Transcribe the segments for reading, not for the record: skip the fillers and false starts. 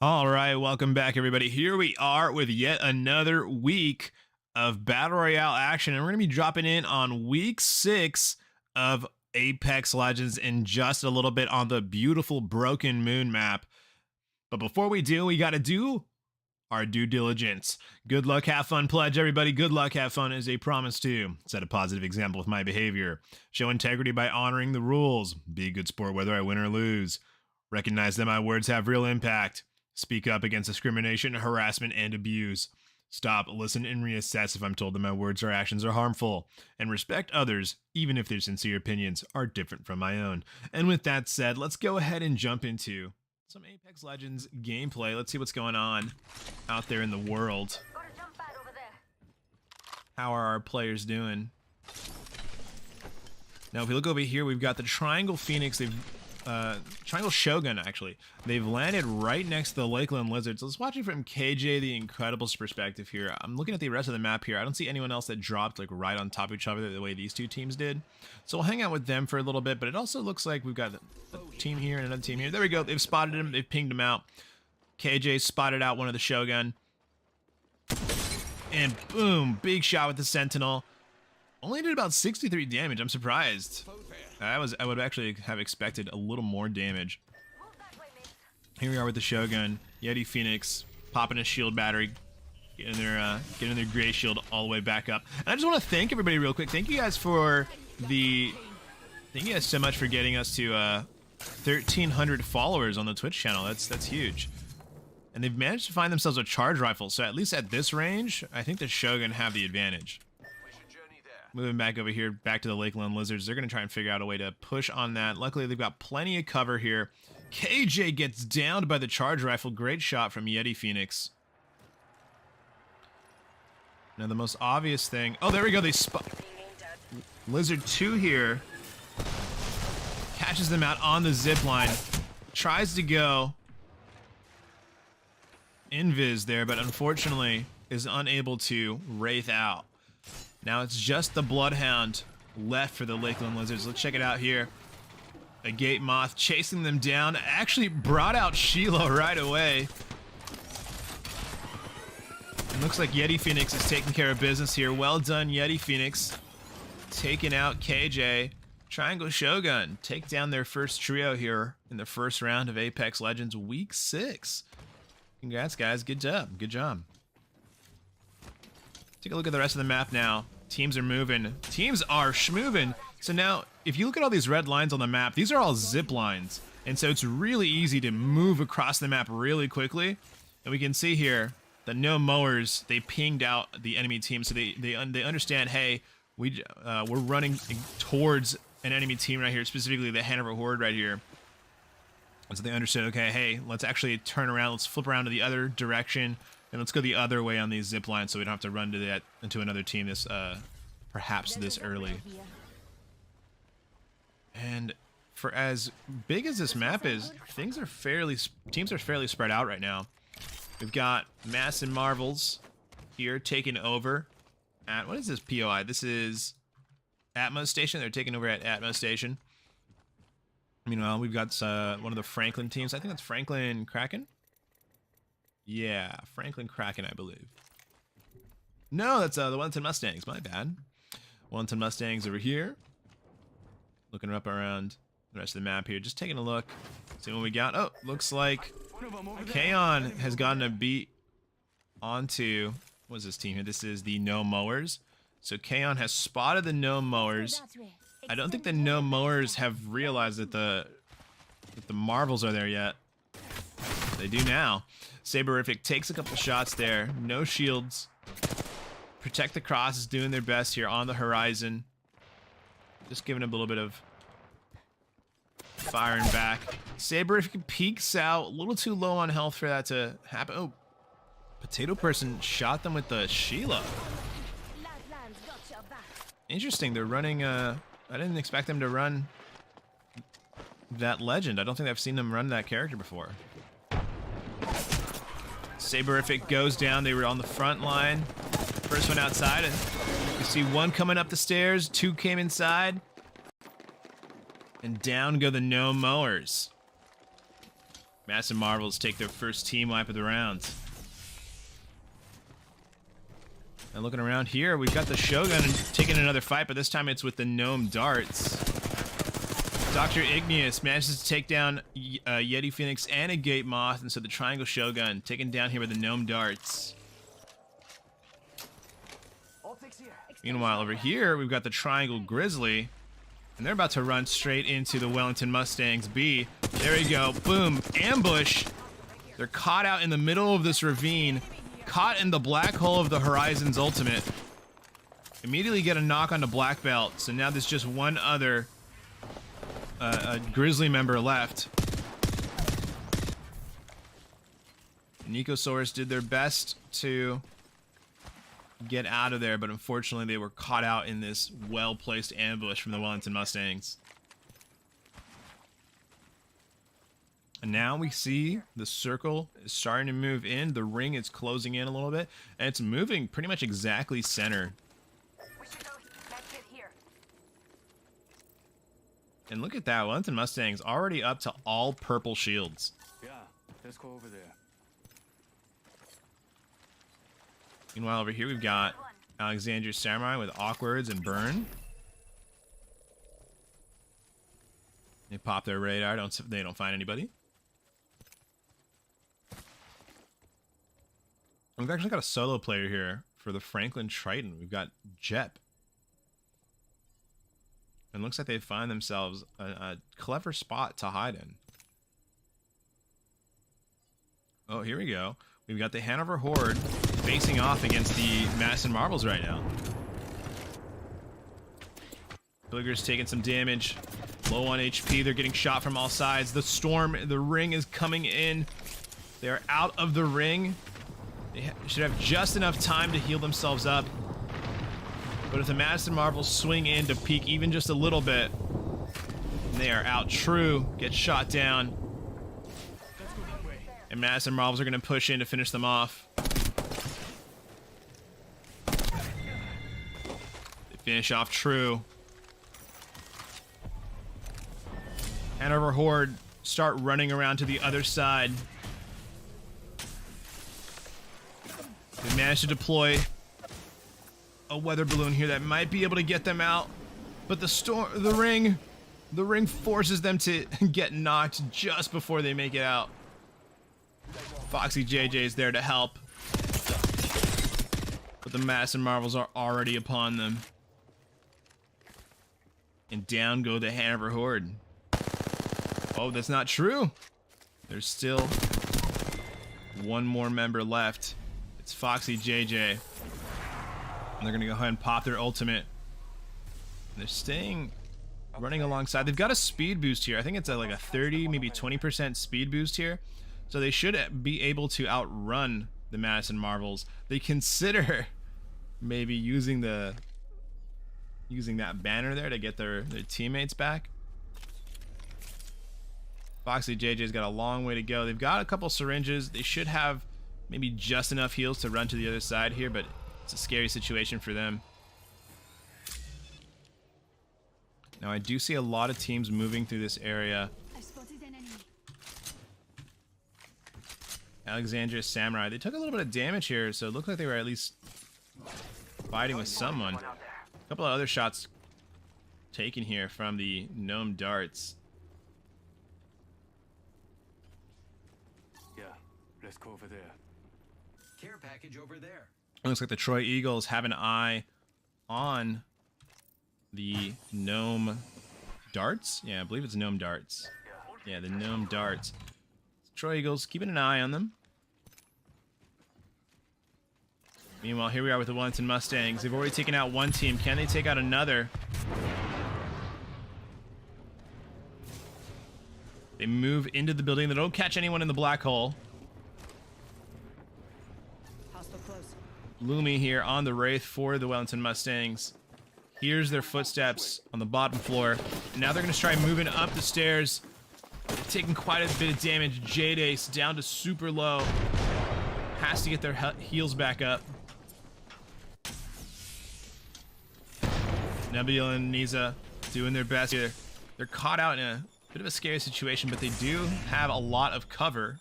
All right, welcome back, everybody. Here we are with yet another week of Battle Royale action, and we're going to be dropping in on week 6 of Apex Legends in just a little bit on the beautiful Broken Moon map. But before we do, we got to do our due diligence. Good luck, have fun, pledge, everybody. Good luck, have fun is a promise to set a positive example with my behavior. Show integrity by honoring the rules. Be a good sport whether I win or lose. Recognize that my words have real impact. Speak up against discrimination, harassment, and abuse. Stop, listen, and reassess if I'm told that my words or actions are harmful. And respect others, even if their sincere opinions are different from my own. And with that said, let's go ahead and jump into some Apex Legends gameplay. Let's see what's going on out there in the world. How are our players doing? Now, if we look over here, we've got the Triangle Phoenix. Triangle Shogun, actually. They've landed right next to the Lakeland Lizards. Let's watch it from KJ the Incredible's perspective here. I'm looking at the rest of the map here. I don't see anyone else that dropped like right on top of each other the way these two teams did. So we'll hang out with them for a little bit, but it also looks like we've got a team here and another team here. There we go. They've spotted him. They've pinged him out. KJ spotted out one of the Shogun. And boom, big shot with the Sentinel. Only did about 63 damage. I'm surprised. I would actually have expected a little more damage. Here we are with the Shogun. Yeti Phoenix popping a shield battery, getting their gray shield all the way back up. And I just want to thank everybody real quick. Thank you guys so much for getting us to 1,300 followers on the Twitch channel. That's huge. And they've managed to find themselves a charge rifle. So at least at this range, I think the Shogun have the advantage. Moving back over here, back to the Lakeland Lizards. They're going to try and figure out a way to push on that. Luckily, they've got plenty of cover here. KJ gets downed by the charge rifle. Great shot from Yeti Phoenix. Now, the most obvious thing... Oh, there we go. They spot... Lizard 2 here. Catches them out on the zip line. Tries to go invis there, but unfortunately is unable to wraith out. Now it's just the Bloodhound left for the Lakeland Lizards. Let's check it out here. A Gate Moth chasing them down. Actually brought out Sheila right away. It looks like Yeti Phoenix is taking care of business here. Well done, Yeti Phoenix. Taking out KJ. Triangle Shogun take down their first trio here in the first round of Apex Legends Week 6. Congrats, guys. Good job. Good job. Take a look at the rest of the map now. Teams are moving. Teams are schmoving. So now, if you look at all these red lines on the map, these are all zip lines. And so it's really easy to move across the map really quickly. And we can see here the no mowers, they pinged out the enemy team. So they understand, hey, we're running towards an enemy team right here, specifically the Hanover Horde right here. And so they understood, okay, hey, let's actually turn around. Let's flip around to the other direction. And let's go the other way on these zip lines so we don't have to run to that into another team this perhaps this early. And for as big as this map is, teams are fairly spread out right now. We've got Mass and Marvels here taking over at, what is this POI? This is Atmos Station. They're taking over at Atmos Station. Meanwhile, we've got one of the Franklin teams. I think that's Franklin Kraken. Yeah, Franklin Kraken, I believe. No, that's the Wellington Mustangs. My bad. Wellington Mustangs over here. Looking up around the rest of the map here. Just taking a look. See what we got. Oh, looks like Kaon has gotten a beat onto... What is this team here? This is the No Mowers. So Kaon has spotted the No Mowers. I don't think the No Mowers have realized that the Marvels are there yet. They do now. Saberific takes a couple shots there. No shields. Protect the Cross is doing their best here on the horizon. Just giving him a little bit of firing back. Saberific peeks out. A little too low on health for that to happen. Oh, Potato Person shot them with the Sheila. Interesting. They're running... I didn't expect them to run that legend. I don't think I've seen them run that character before. Saberific goes down. They were on the front line. First one outside. And you see one coming up the stairs. Two came inside. And down go the No Mowers. Mass and Marvels take their first team wipe of the round. And looking around here, we've got the Shogun taking another fight, but this time it's with the Gnome Darts. Dr. Igneous manages to take down Yeti Phoenix and a Gate Moth, and so the Triangle Shogun taken down here with the Gnome Darts. Meanwhile, over here, we've got the Triangle Grizzly, and they're about to run straight into the Wellington Mustangs B. There we go. Boom. Ambush. They're caught out in the middle of this ravine, caught in the black hole of the Horizon's ultimate. Immediately get a knock on the black belt, so now there's just one other a Grizzly member left. Nicosaurus did their best to get out of there, but unfortunately they were caught out in this well-placed ambush from the Wellington Mustangs. And now we see the circle is starting to move in. The ring is closing in a little bit, and it's moving pretty much exactly center. And look at that, Wellington Mustangs already up to all purple shields. Yeah, let's go over there. Meanwhile, over here we've got Alexandria Samurai with Awkwards and Burn. They pop their radar, they don't find anybody. We've actually got a solo player here for the Franklin Triton. We've got Jep. And looks like they find themselves a clever spot to hide in. Oh, here we go. We've got the Hanover Horde facing off against the Mass and Marvels right now. Booger's taking some damage. Low on HP. They're getting shot from all sides. The storm, the ring is coming in. They're out of the ring. They should have just enough time to heal themselves up. But if the Mass and Marvels swing in to peek even just a little bit, they are out. True gets shot down. And Mass and Marvels are going to push in to finish them off. They finish off True. Hanover Horde start running around to the other side. They managed to deploy a weather balloon here that might be able to get them out. But the ring forces them to get knocked just before they make it out. Foxy JJ is there to help. But the Madison Marvels are already upon them. And down go the Hanover Horde. Oh, that's not true. There's still one more member left. It's Foxy JJ. And they're gonna go ahead and pop their ultimate. And they're staying running alongside. They've got a speed boost here. I think it's like a 30, maybe 20% speed boost here. So they should be able to outrun the Madison Marvels. They consider maybe using that banner there to get their teammates back. Foxy JJ's got a long way to go. They've got a couple syringes. They should have maybe just enough heals to run to the other side here, but it's a scary situation for them. Now I do see a lot of teams moving through this area. I spotted an enemy. Alexandria Samurai. They took a little bit of damage here, so it looked like they were at least fighting with someone. A couple of other shots taken here from the gnome darts. Yeah, let's go over there. Care package over there. It looks like the Troy Eagles have an eye on the gnome darts. Yeah, I believe it's gnome darts. Yeah, the gnome darts. Troy Eagles keeping an eye on them. Meanwhile, here we are with the Wellington Mustangs. They've already taken out one team. Can they take out another? They move into the building. They don't catch anyone in the black hole. Hostile close. Loomy here on the Wraith for the Wellington Mustangs. Here's their footsteps on the bottom floor. And now they're going to try moving up the stairs. They're taking quite a bit of damage. Jade Ace down to super low. Has to get their heals back up. Nebula and Niza doing their best here. They're caught out in a bit of a scary situation, but they do have a lot of cover.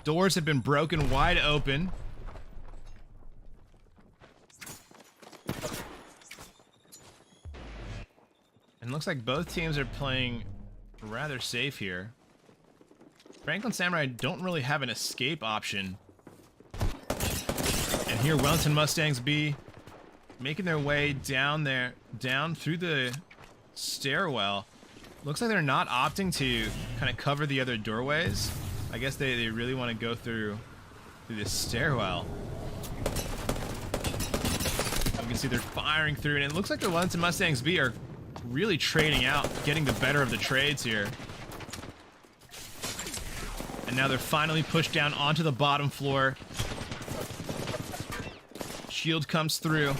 Doors have been broken wide open. And it looks like both teams are playing rather safe here. Franklin Samurai don't really have an escape option. And here Wellington Mustangs B making their way down there, down through the stairwell. Looks like they're not opting to kind of cover the other doorways. I guess they really want to go through this stairwell. You can see they're firing through, and it looks like the Wellington Mustangs B are really trading out, getting the better of the trades here. And now they're finally pushed down onto the bottom floor. Shield comes through.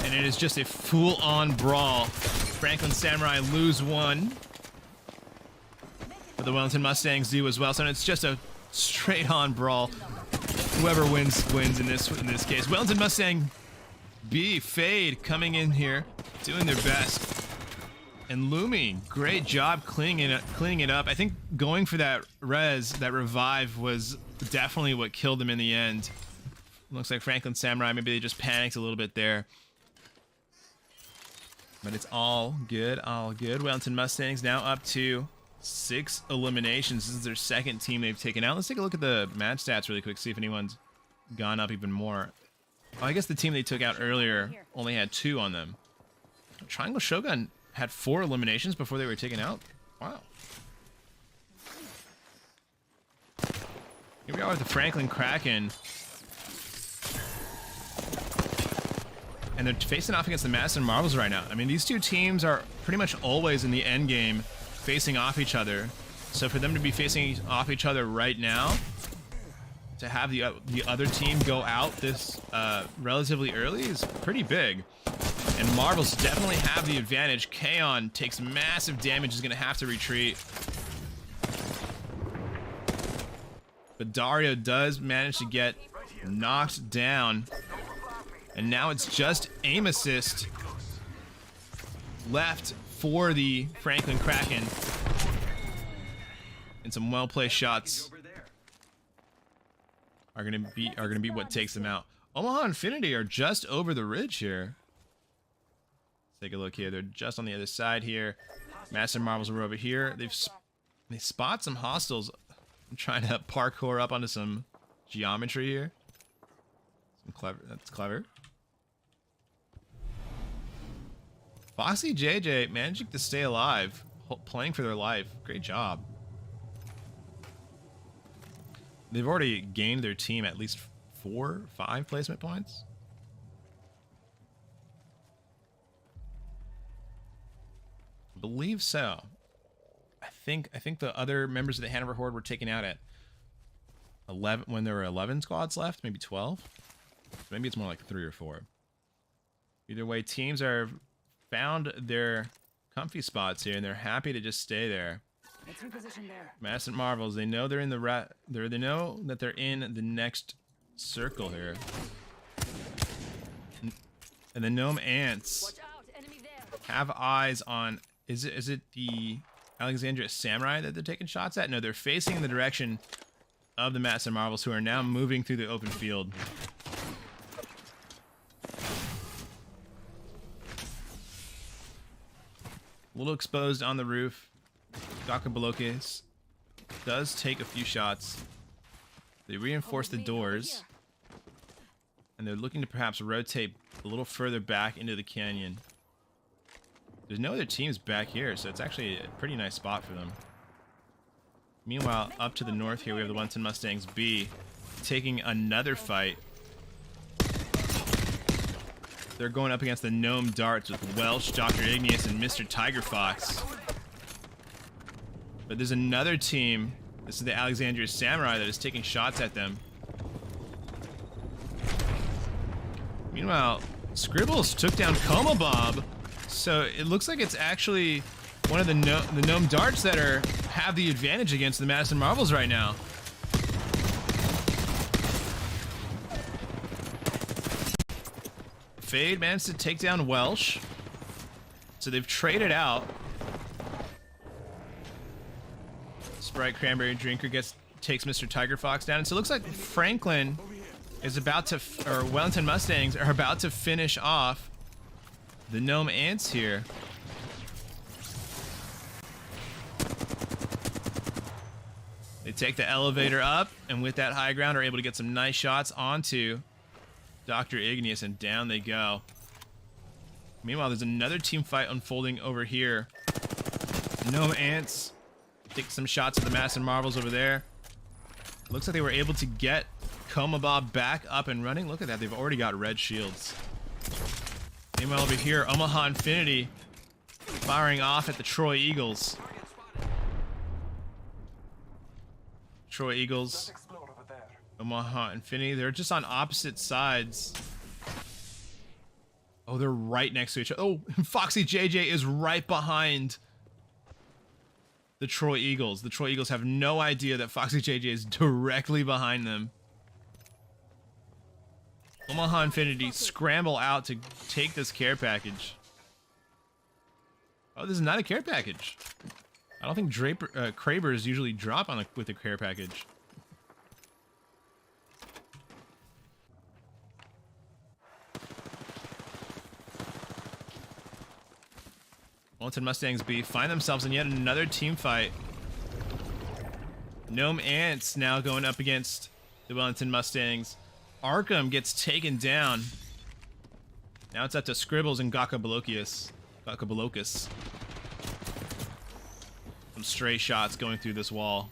And it is just a full-on brawl. Franklin Samurai lose one. But the Wellington Mustangs do as well. So it's just a straight-on brawl. Whoever wins in this case. Wellington Mustang B, Fade coming in here, doing their best. And Loomy, great job cleaning it up. I think going for that revive was definitely what killed them in the end. Looks like Franklin Samurai, maybe they just panicked a little bit there. But it's all good, all good. Wellington Mustangs now up to 6 eliminations. This is their second team they've taken out. Let's take a look at the match stats really quick, see if anyone's gone up even more. Oh, I guess the team they took out earlier only had 2 on them. Triangle Shogun had 4 eliminations before they were taken out. Wow. Here we are with the Franklin Kraken. And they're facing off against the Madison Marvels right now. I mean, these two teams are pretty much always in the end game facing off each other. So for them to be facing off each other right now, to have the other team go out this relatively early is pretty big. And Marvels definitely have the advantage. Kaon takes massive damage, is going to have to retreat. But Dario does manage to get knocked down. And now it's just aim assist left for the Franklin Kraken. And some well-placed shots. are gonna be what takes them out. Omaha Infinity are just over the ridge here. Let's take a look here. They're just on the other side here. Massive Marvels are over here. They spot some hostiles. I'm trying to parkour up onto some geometry here. That's clever. Foxy JJ managing to stay alive, playing for their life. Great job. They've already gained their team at least 4, 5 placement points. I believe so. I think the other members of the Hanover Horde were taken out at 11 when there were 11 squads left, maybe 12. Maybe it's more like 3 or 4. Either way, teams are found their comfy spots here, and they're happy to just stay there. Let's reposition there. Massive Marvels, they know they're in the they know that they're in the next circle here. And the gnome ants Watch out, enemy there. have eyes on. Is it the Alexandria Samurai that they're taking shots at? No, they're facing in the direction of the Massive Marvels, who are now moving through the open field. A little exposed on the roof. Gakabalokis does take a few shots. They reinforce the doors, and they're looking to perhaps rotate a little further back into the canyon. There's no other teams back here, so it's actually a pretty nice spot for them. Meanwhile, up to the north here, we have the 110 Mustangs B taking another fight. They're going up against the Gnome Darts with Welsh, Dr. Igneous, and Mr. Tiger Fox. But there's another team. This is the Alexandria Samurai that is taking shots at them. Meanwhile, Scribbles took down Coma Bob. So it looks like it's actually one of the Gnome Darts that have the advantage against the Madison Marvels right now. Fade managed to take down Welsh. So they've traded out. Sprite Cranberry Drinker takes Mr. Tiger Fox down. And so it looks like Franklin is about to, or Wellington Mustangs are about to finish off the Gnome Ants here. They take the elevator up, and with that high ground are able to get some nice shots onto Dr. Igneous, and down they go. Meanwhile, there's another team fight unfolding over here. Gnome Ants take some shots at the Massive Marvels over there. Looks like they were able to get Coma Bob back up and running. Look at that, they've already got red shields. Meanwhile, over here, Omaha Infinity firing off at the Troy Eagles. Troy Eagles, Omaha Infinity, they're just on opposite sides. Oh, they're right next to each other. Oh, Foxy JJ is right behind the Troy Eagles. The Troy Eagles have no idea that Foxy JJ is directly behind them. Omaha Infinity scramble out to take this care package. Oh, this is not a care package. I don't think Krabers usually drop on with a care package. Wellington Mustangs B find themselves in yet another team fight. Gnome Ants now going up against the Wellington Mustangs. Arkham gets taken down. Now it's up to Scribbles and Gakabalokis. Some stray shots going through this wall.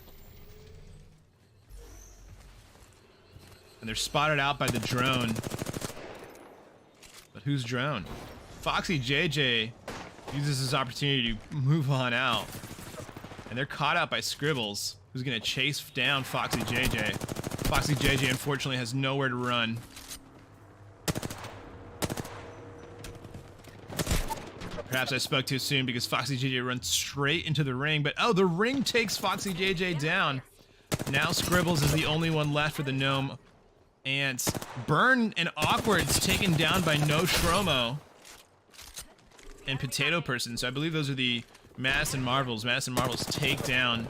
And they're spotted out by the drone. But whose drone? Foxy JJ uses this opportunity to move on out. And they're caught out by Scribbles, who's going to chase down Foxy JJ. Foxy JJ unfortunately has nowhere to run. Perhaps I spoke too soon because Foxy JJ runs straight into the ring, but oh, the ring takes Foxy JJ down. Now Scribbles is the only one left for the Gnome Ants. Burn and Awkward's taken down by No Shromo and Potato Person. So I believe those are the Madison Marvels. Madison Marvels take down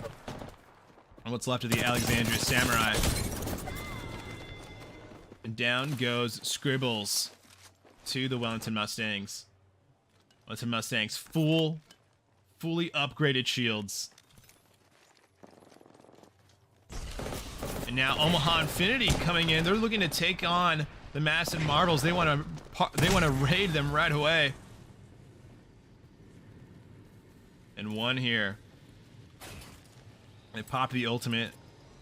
what's left of the Alexandria Samurai. And down goes Scribbles to the Wellington Mustangs. Wellington Mustangs, fully upgraded shields. And now Omaha Infinity coming in. They're looking to take on the Massive Marvels. They want to raid them right away. And one here. They popped the ultimate.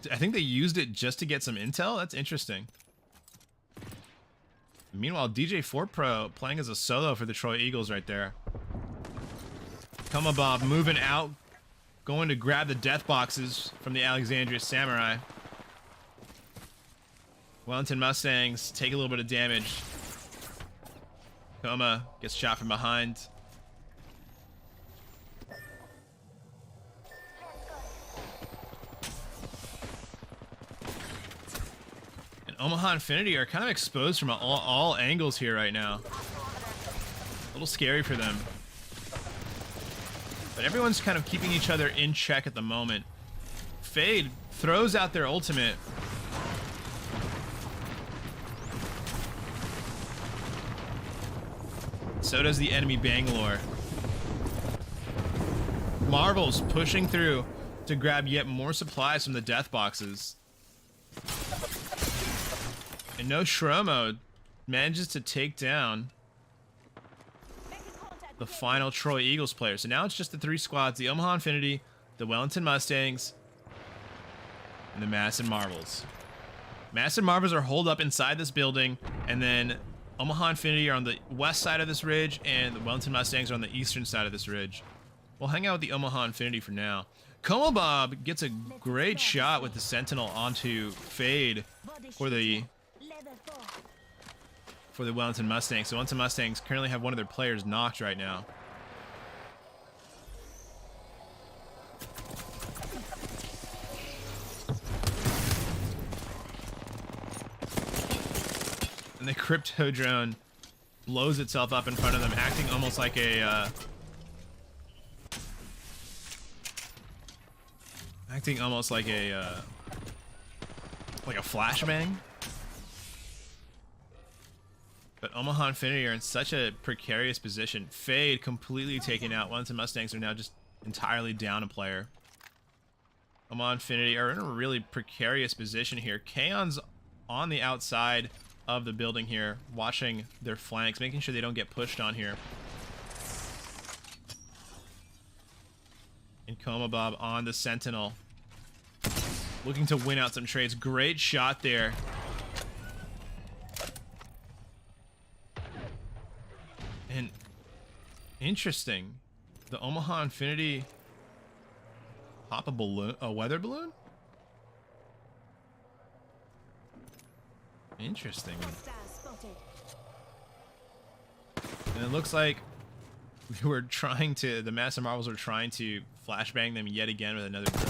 I think they used it just to get some intel. That's interesting. Meanwhile, DJ4 Pro playing as a solo for the Troy Eagles right there. Bob moving out, going to grab the death boxes from the Alexandria Samurai. Wellington Mustangs take a little bit of damage. Koma gets shot from behind. And Omaha Infinity are kind of exposed from all angles here right now. A little scary for them. But everyone's kind of keeping each other in check at the moment. Fade throws out their ultimate. So does the enemy Bangalore. Marvel's pushing through to grab yet more supplies from the death boxes. And no Shromo manages to take down the final Troy Eagles player. So now it's just the three squads, the Omaha Infinity, the Wellington Mustangs, and the Massive Marvels. Massive Marvels are holed up inside this building, and then Omaha Infinity are on the west side of this ridge, and the Wellington Mustangs are on the eastern side of this ridge. We'll hang out with the Omaha Infinity for now. Como Bob gets a great shot with the Sentinel onto Fade for the Wellington Mustangs. So Wellington Mustangs currently have one of their players knocked right now. And the crypto drone blows itself up in front of them, acting almost like a flashbang. But Omaha Infinity are in such a precarious position. Fade completely taken out. Wellington Mustangs are now just entirely down a player. Omaha Infinity are in a really precarious position here. Kaon's on the outside of the building here, watching their flanks, making sure they don't get pushed on here. And Como Bob on the Sentinel, looking to win out some trades. Great shot there. And interesting, the Omaha Infinity pop a weather balloon? Interesting. And it looks like the Massive Marvels were trying to flashbang them yet again with another drone.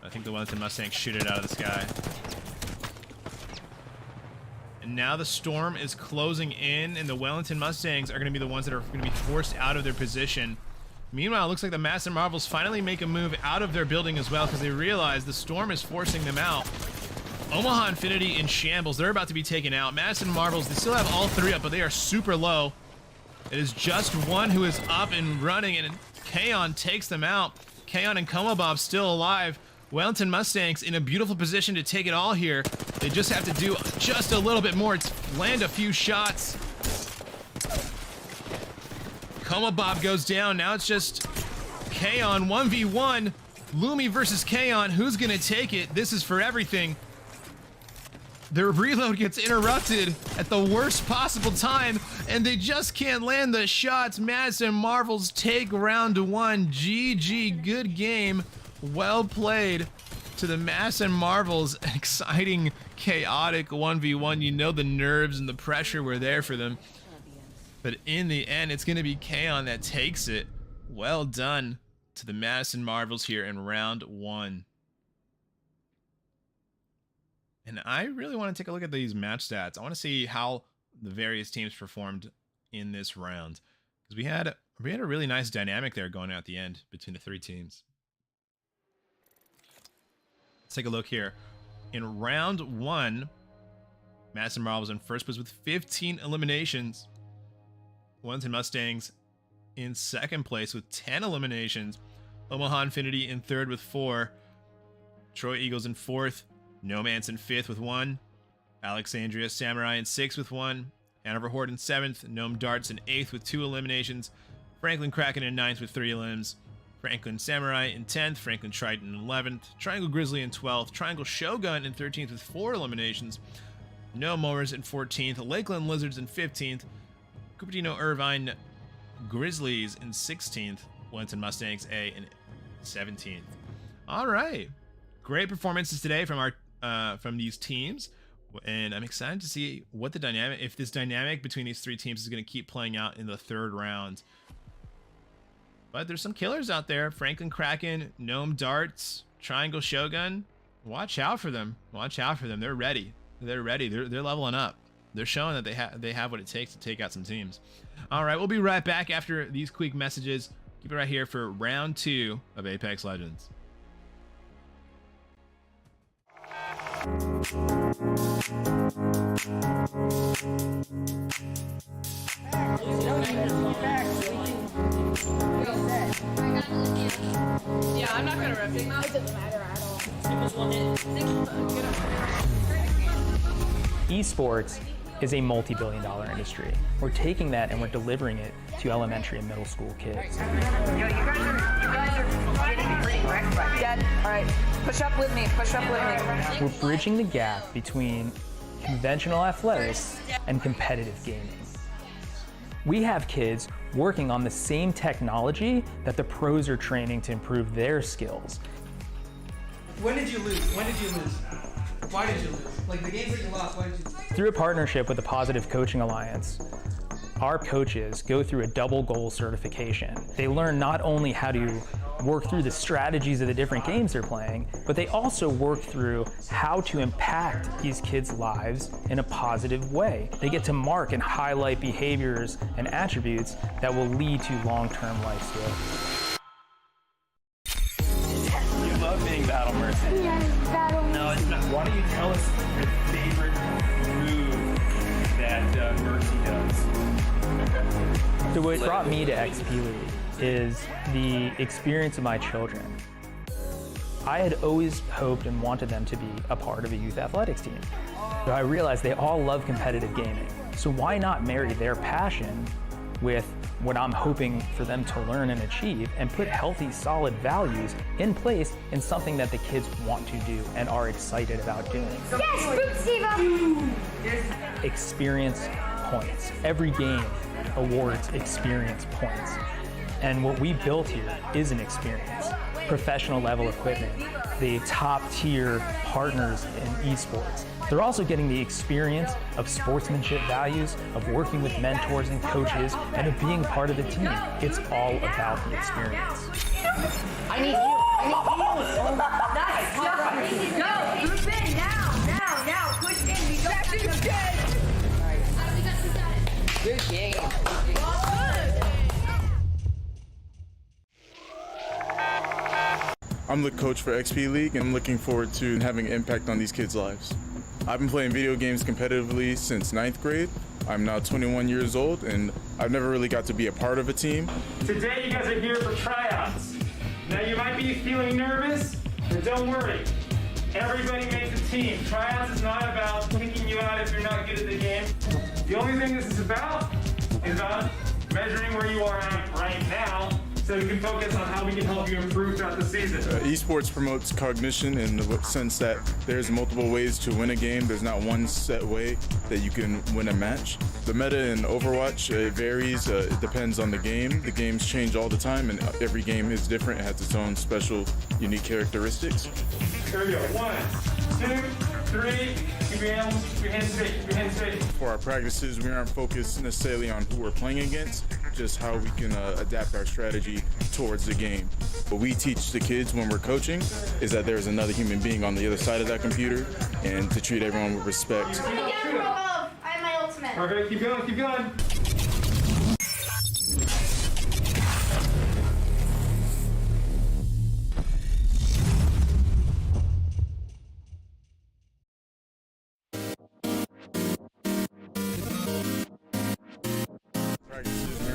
I think the Wellington Mustangs shoot it out of the sky. And now the storm is closing in, and the Wellington Mustangs are going to be the ones that are going to be forced out of their position. Meanwhile, it looks like the Massive Marvels finally make a move out of their building as well, because they realize the storm is forcing them out. Omaha Infinity in shambles. They're about to be taken out. Massive Marvels, they still have all three up, but they are super low. It is just one who is up and running, and Kaon takes them out. Kaon and Como Bob still alive. Wellington Mustangs in a beautiful position to take it all here. They just have to do just a little bit more to land a few shots. Como Bob goes down. Now it's just Kaon 1v1. Lumi versus Kaon. Who's gonna take it? This is for everything. Their reload gets interrupted at the worst possible time, and they just can't land the shots. Massive Marvels take round one. GG, good game. Well played to the Massive Marvels. Exciting, chaotic 1v1. You know the nerves and the pressure were there for them. But in the end, it's going to be Kaon that takes it. Well done to the Massive Marvels here in round one. And I really want to take a look at these match stats. I want to see how the various teams performed in this round, because we had a really nice dynamic there going at the end between the three teams. Let's take a look here. In round 1, Madison Marl was in first place with 15 eliminations. Wellington Mustangs in second place with 10 eliminations. Omaha Infinity in third with 4. Troy Eagles in fourth. No Man's in fifth with 1. Alexandria Samurai in sixth with 1. Hanover Horde in seventh. Gnome Darts in eighth with 2 eliminations. Franklin Kraken in ninth with 3 elims. Franklin Samurai in 10th. Franklin Triton in 11th. Triangle Grizzly in 12th. Triangle Shogun in 13th with 4 eliminations. No Mowers in 14th. Lakeland Lizards in 15th. Cupertino Irvine Grizzlies in 16th. Wellington Mustangs A in 17th. All right, great performances today from our from these teams, and I'm excited to see what the dynamic, if this dynamic between these 3 teams is going to keep playing out in the 3rd round. But there's some killers out there: Franklin Kraken, Gnome Darts, Triangle Shogun. Watch out for them. Watch out for them. They're ready. They're ready. They're leveling up. They're showing that they have what it takes to take out some teams. All right, we'll be right back after these quick messages. Keep it right here for round 2 of Apex Legends. Yeah, I'm not gonna rip it. It doesn't matter at all. Esports is a multi-billion-dollar industry. We're taking that and we're delivering it to elementary and middle school kids. Yo, you guys are getting pretty wrecked by me. Dad, all right, push up with me. Push up with me. We're bridging the gap between conventional athletics and competitive gaming. We have kids working on the same technology that the pros are training to improve their skills. When did you lose? When did you lose? Why did you lose? Like the games that you lost, why did you lose? Through a partnership with the Positive Coaching Alliance, our coaches go through a double goal certification. They learn not only how to work through the strategies of the different games they're playing, but they also work through how to impact these kids' lives in a positive way. They get to mark and highlight behaviors and attributes that will lead to long-term life skills. You love being Battle Mercy. Yes, Battle Mercy. No, it's not. Why don't you tell us your favorite move that Mercy does? So what brought me to XP League is the experience of my children. I had always hoped and wanted them to be a part of a youth athletics team. So I realized they all love competitive gaming. So why not marry their passion with what I'm hoping for them to learn and achieve, and put healthy, solid values in place in something that the kids want to do and are excited about doing. Yes, Boot Steve! Experience points. Every game awards experience points. And what we built here is an experience. Professional level equipment, the top tier partners in esports. They're also getting the experience of sportsmanship values, of working with mentors and coaches, and of being part of the team. It's all about the experience. I need you. Nice. Go. Group in now. Push in. We don't have to Good game. I'm the coach for XP League, and I'm looking forward to having an impact on these kids' lives. I've been playing video games competitively since 9th grade. I'm now 21 years old, and I've never really got to be a part of a team. Today you guys are here for tryouts. Now you might be feeling nervous, but don't worry. Everybody makes a team. Tryouts is not about picking you out if you're not good at the game. The only thing this is about measuring where you are at right now, so we can focus on how we can help you improve throughout the season. Esports promotes cognition in the sense that there's multiple ways to win a game. There's not one set way that you can win a match. The meta in Overwatch, it varies. It depends on the game. The games change all the time, and every game is different. It has its own special, unique characteristics. Here we go. 1, 2, 3. Keep your hands straight. For our practices, we aren't focused necessarily on who we're playing against, just how we can adapt our strategy towards the game. What we teach the kids when we're coaching is that there's another human being on the other side of that computer, and to treat everyone with respect. I have my ultimate. Okay, keep going.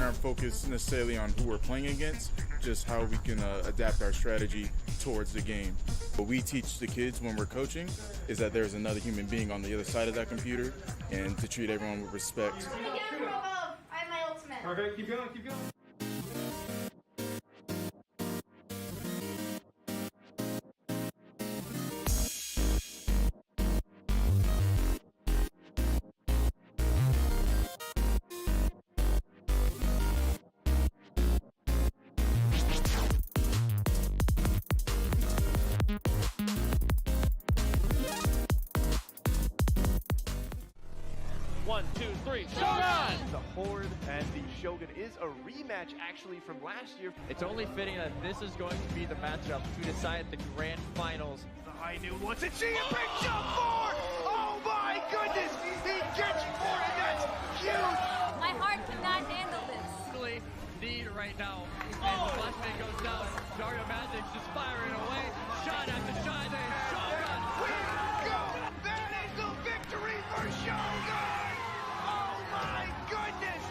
aren't focused necessarily on who we're playing against, just how we can adapt our strategy towards the game. What we teach the kids when we're coaching is that there's another human being on the other side of that computer, and to treat everyone with respect. I have my ultimate. Perfect. Keep going. Keep going. One, two, three, Shogun! The Horde and the Shogun is a rematch actually from last year. It's only fitting that this is going to be the matchup to decide the grand finals. The high noon wants to see a big jump for! Oh my goodness! He gets four and that's huge! My heart cannot handle this. Really need right now. And the flashbang goes down. Dario Magic's just firing away. Shot after shot. Shogun! We go! That is the victory for Shogun! Oh my goodness!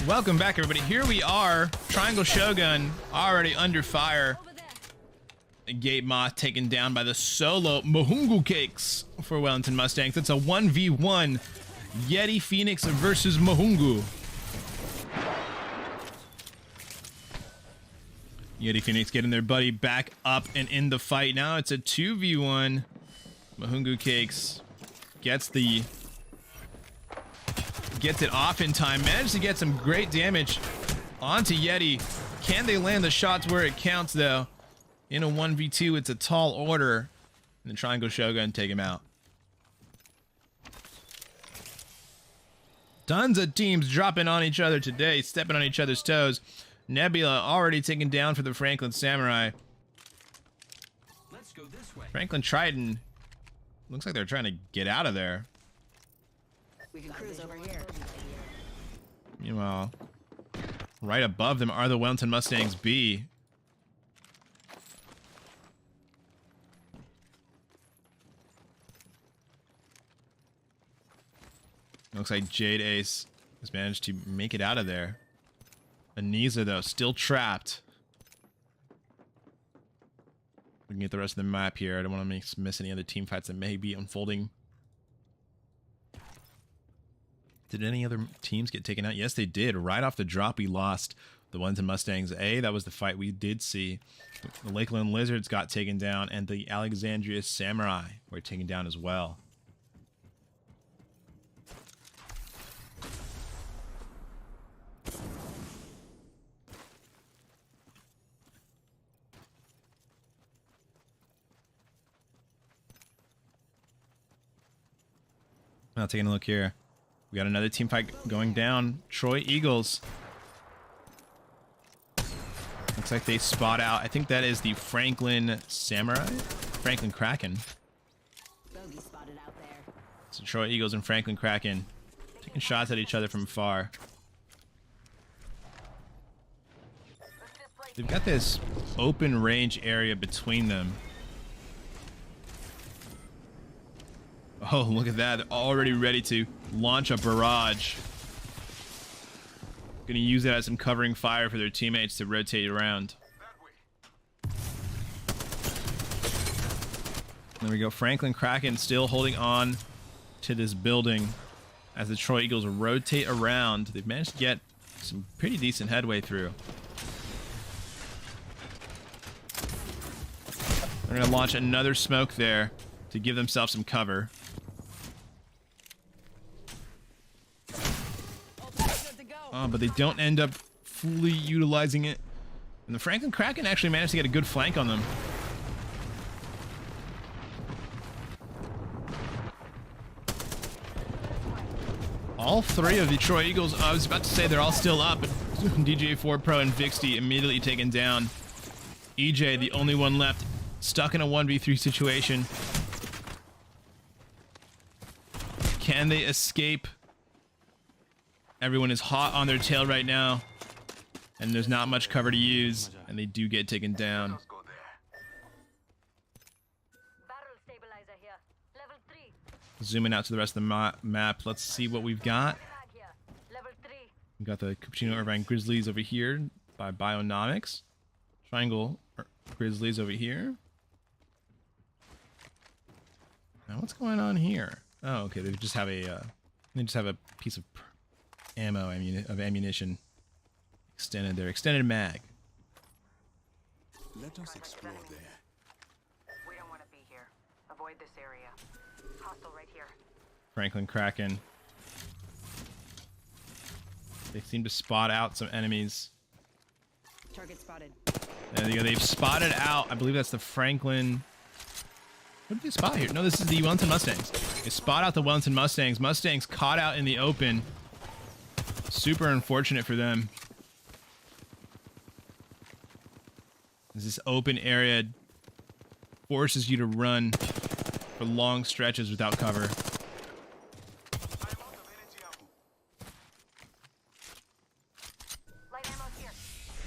Welcome back, everybody. Here we are. Triangle Shogun already under fire. Gate Moth taken down by the solo Mahungu Cakes for Wellington Mustangs. It's a 1v1 Yeti Phoenix versus Mahungu. Yeti Phoenix getting their buddy back up and in the fight. Now it's a 2v1. Mahungu Cakes gets it off in time. Managed to get some great damage onto Yeti. Can they land the shots where it counts, though? In a 1v2, it's a tall order. And the Triangle Shogun take him out. Tons of teams dropping on each other today, stepping on each other's toes. Nebula already taken down for the Franklin Samurai. Let's go this way. Franklin Triton. Looks like they're trying to get out of there. We can cruise over here. Meanwhile, right above them are the Wellington Mustangs B. Looks like Jade Ace has managed to make it out of there. Anisa, though, still trapped. Looking at the rest of the map here. I don't want to miss any other team fights that may be unfolding. Did any other teams get taken out? Yes, they did. Right off the drop, we lost the Wellington Mustangs A. That was the fight we did see. The Lakeland Lizards got taken down, and the Alexandria Samurai were taken down as well. Now taking a look here. We got another team fight going down. Troy Eagles. Looks like they spot out. I think that is the Franklin Samurai? Franklin Kraken. Bogey spotted out there. So Troy Eagles and Franklin Kraken taking shots at each other from afar. They've got this open range area between them. Oh, look at that. They're already ready to launch a barrage. Gonna use that as some covering fire for their teammates to rotate around. There we go. Franklin Kraken still holding on to this building as the Troy Eagles rotate around. They've managed to get some pretty decent headway through. They're gonna launch another smoke there to give themselves some cover. But they don't end up fully utilizing it. And the Franklin Kraken actually managed to get a good flank on them. All three of the Troy Eagles, I was about to say they're all still up, but DJ4 Pro and Vixty immediately taken down. EJ, the only one left, stuck in a 1v3 situation. Can they escape? Everyone is hot on their tail right now, and there's not much cover to use, and they do get taken down. Barrel stabilizer here. Level 3. Zooming out to the rest of the map, let's see what we've got. Here. Level 3. We've got the Cupertino Irvine Grizzlies over here by Bionomics. Triangle Grizzlies over here. Now what's going on here? Oh, okay, they just have a piece of ammunition extended there. Extended mag. Let us explore there. We don't want to be here. Avoid this area. Hostile right here. Franklin Kraken. They seem to spot out some enemies. Target spotted. There you go. They've spotted out. I believe that's the Franklin. What did they spot here? No, this is the Wellington Mustangs. They spot out the Wellington Mustangs. Mustangs caught out in the open. Super unfortunate for them. This open area forces you to run for long stretches without cover.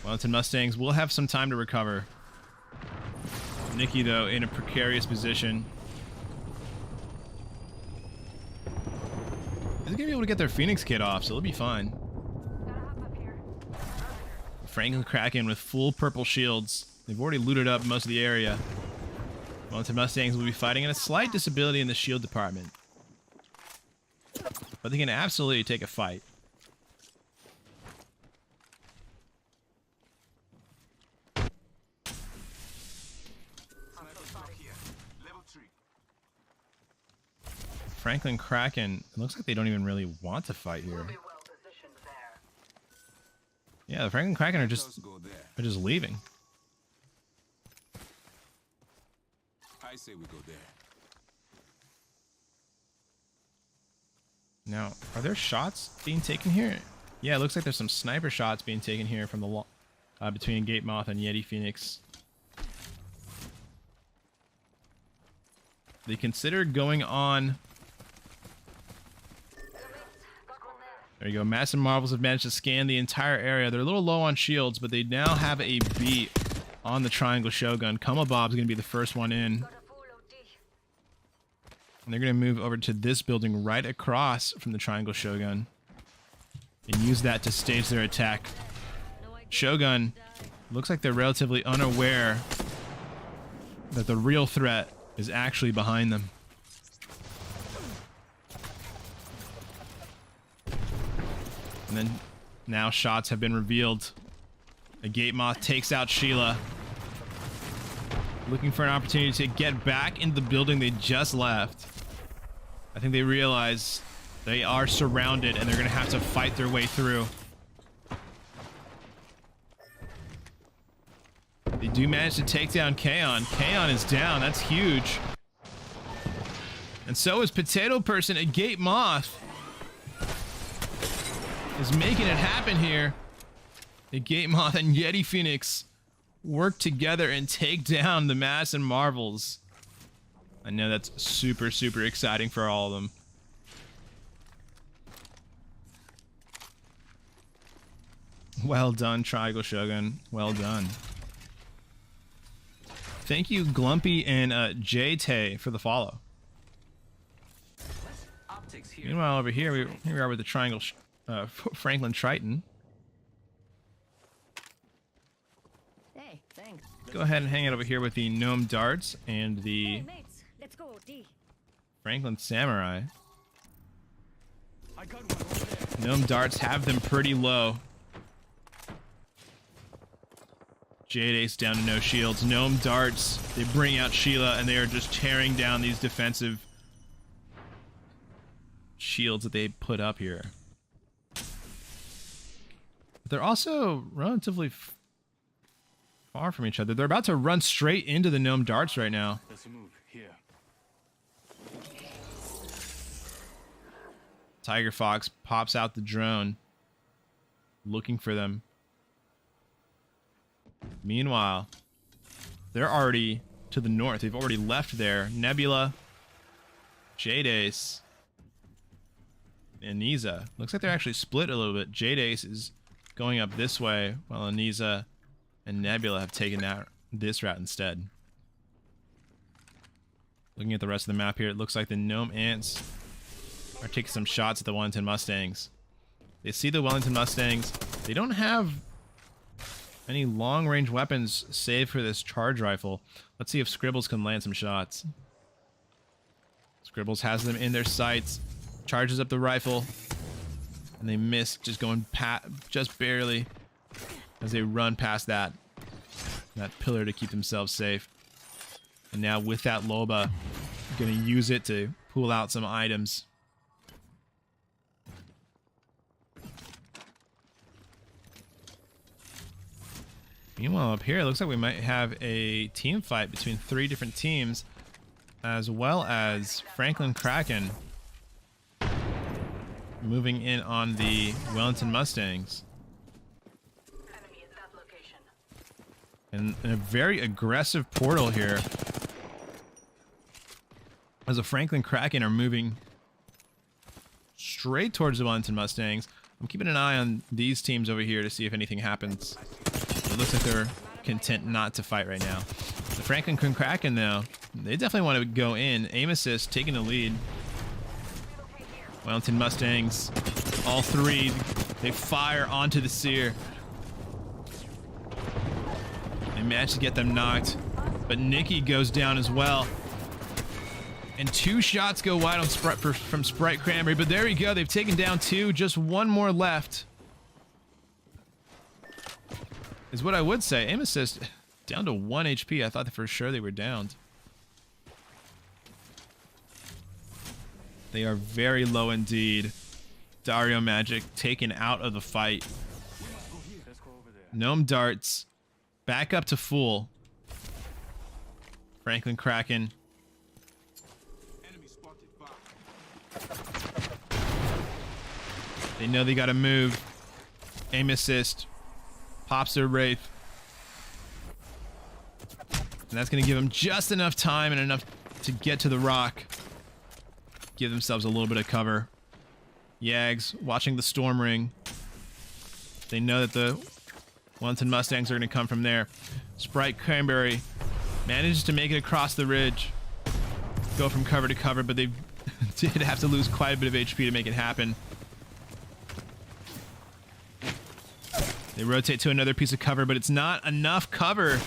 Wellington Mustangs will have some time to recover. Nikki, though, in a precarious position. They're gonna be able to get their Phoenix kit off, so they'll be fine. Franklin Kraken with full purple shields. They've already looted up most of the area. Wellington Mustangs will be fighting in a slight disability in the shield department. But they can absolutely take a fight. Franklin Kraken, it looks like they don't even really want to fight here. Yeah, the Franklin Kraken are just leaving. I say we go there. Now, are there shots being taken here? Yeah, it looks like there's some sniper shots being taken here from the between Gate Moth and Yeti Phoenix. They consider going on. There you go. Massive Marvels have managed to scan the entire area. They're a little low on shields, but they now have a beat on the Triangle Shogun. Kuma Bob's going to be the first one in. And they're going to move over to this building right across from the Triangle Shogun and use that to stage their attack. Shogun looks like they're relatively unaware that the real threat is actually behind them. And then now shots have been revealed A Gate Moth takes out Sheila. Looking for an opportunity to get back into the building they just left. I think they realize they are surrounded and they're going to have to fight their way through. They do manage to take down Kaon. Kaon is down. That's huge. And so is Potato Person. A Gate Moth is making it happen here. The Gate Moth and Yeti Phoenix work together and take down the Mass and Marvels. I know that's super, super exciting for all of them. Well done, Triangle Shogun. Well done. Thank you, Glumpy and J-Tay, for the follow. Meanwhile, over here, here we are with the Triangle Franklin Triton. Hey, thanks. Go ahead and hang it over here with the Gnome Darts and the Hey, mates, let's go, D. Franklin Samurai. Gnome Darts have them pretty low. Jade Ace down to no shields. Gnome Darts, they bring out Sheila and they are just tearing down these defensive shields that they put up here. But they're also relatively far from each other. They're about to run straight into the Gnome Darts right now. Let's move here. Tiger Fox pops out the drone, looking for them. Meanwhile, they're already to the north. They've already left there. Nebula, Jade Ace, and Anisa. Looks like they're actually split a little bit. Jade Ace is going up this way, while Anisa and Nebula have taken out this route instead. Looking at the rest of the map here, it looks like the Gnome Ants are taking some shots at the Wellington Mustangs. They see the Wellington Mustangs. They don't have any long-range weapons save for this charge rifle. Let's see if Scribbles can land some shots. Scribbles has them in their sights, charges up the rifle, and they miss, just going just barely as they run past that pillar to keep themselves safe. And now with that Loba, gonna use it to pull out some items. Meanwhile, up here, it looks like we might have a team fight between 3 different teams, as well as Franklin Kraken moving in on the Wellington Mustangs. And a very aggressive portal here, as the Franklin Kraken are moving straight towards the Wellington Mustangs. I'm keeping an eye on these teams over here to see if anything happens. It looks like they're content not to fight right now. The Franklin Kraken, though, they definitely want to go in. Aim assist taking the lead. Wellington Mustangs, all 3, they fire onto the Seer. They manage to get them knocked, but Nikki goes down as well. And 2 shots go wide on from Sprite Cranberry, but there we go. They've taken down 2, just 1 more left. Is what I would say. Aim assist down to 1 HP. I thought for sure they were downed. They are very low indeed. Dario Magic taken out of the fight. Gnome Darts back up to full. Franklin Kraken. They know they gotta move. Aim assist. Pops their Wraith. And that's going to give them just enough time and enough to get to the rock. Give themselves a little bit of cover. Yags watching the Storm Ring. They know that the Wellington Mustangs are going to come from there. Sprite Cranberry manages to make it across the ridge. Go from cover to cover, but they did have to lose quite a bit of HP to make it happen. They rotate to another piece of cover, but it's not enough cover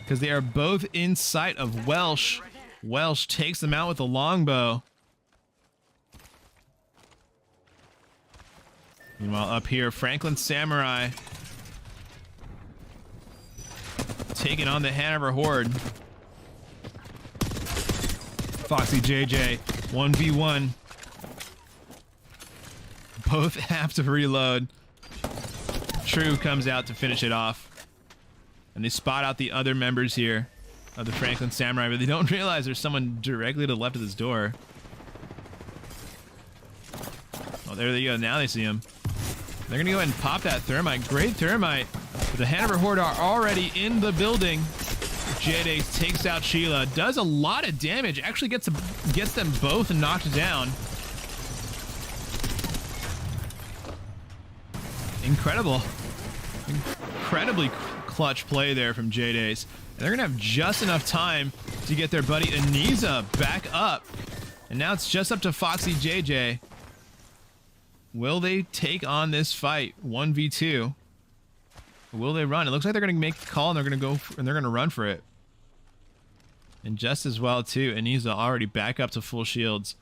because they are both in sight of Welsh. Welsh takes them out with a longbow. Meanwhile, up here, Franklin Samurai taking on the Hanover Horde. Foxy JJ, 1v1. Both have to reload. True comes out to finish it off. And they spot out the other members here of the Franklin Samurai, but they don't realize there's someone directly to the left of this door. Oh, there they go. Now they see him. They're going to go ahead and pop that thermite. Great thermite. But the Hanover Horde are already in the building. Jade takes out Sheila. Does a lot of damage. Actually gets them both knocked down. Incredible. Incredibly clutch play there from Jade Ace. And they're going to have just enough time to get their buddy Aniza back up. And now it's just up to Foxy JJ. Will they take on this fight 1v2? Will they run? It looks like they're going to make a call and they're going to go and they're going to run for it. And just as well too, Aniza already back up to full shields.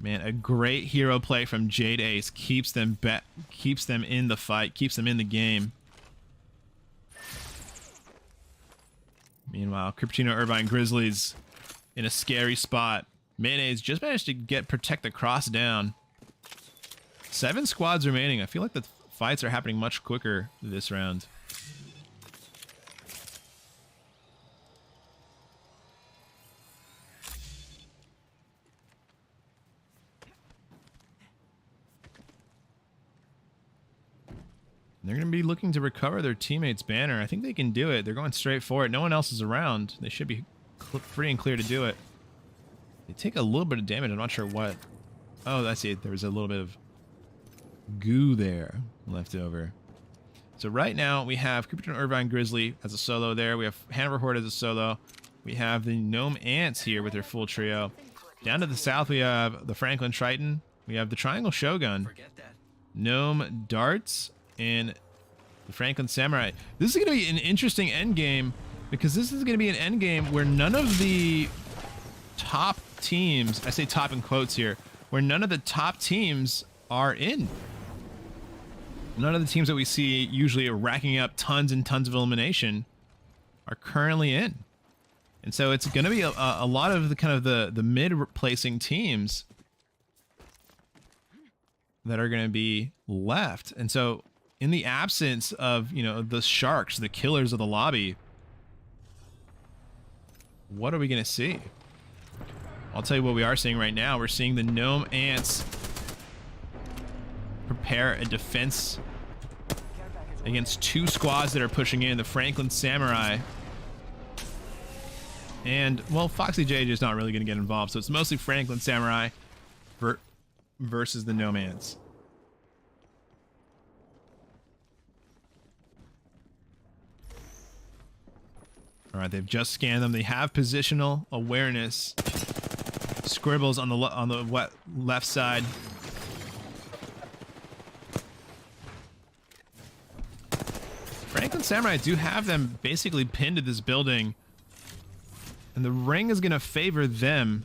Man, a great hero play from Jade Ace keeps them in the fight, keeps them in the game. Meanwhile, Cupertino Irvine Grizzlies in a scary spot. Mayonnaise just managed to protect the cross down. 7 squads remaining. I feel like the fights are happening much quicker this round. They're going to be looking to recover their teammate's banner. I think they can do it. They're going straight for it. No one else is around. They should be free and clear to do it. They take a little bit of damage. I'm not sure what. Oh, I see. There was a little bit of goo there left over. So right now we have Cupertino Irvine Grizzly as a solo there. We have Hanover Horde as a solo. We have the Gnome Ants here with their full trio. Down to the south we have the Franklin Triton. We have the Triangle Shogun. Gnome Darts. And the Franklin Samurai. This is going to be an interesting endgame because this is going to be an endgame where none of the top teams, I say top in quotes here, where none of the top teams are in. None of the teams that we see usually racking up tons and tons of elimination are currently in. And so it's going to be a lot of the kind of the mid-placing teams that are going to be left. And so in the absence of, you know, the sharks, the killers of the lobby, what are we going to see? I'll tell you what we are seeing right now. We're seeing the Gnome Ants prepare a defense against 2 squads that are pushing in. The Franklin Samurai. And, well, Foxy JJ is not really going to get involved. So it's mostly Franklin Samurai versus the Gnome Ants. All right, they've just scanned them. They have positional awareness. Scribbles on the left side. Franklin Samurai do have them basically pinned to this building. And the ring is going to favor them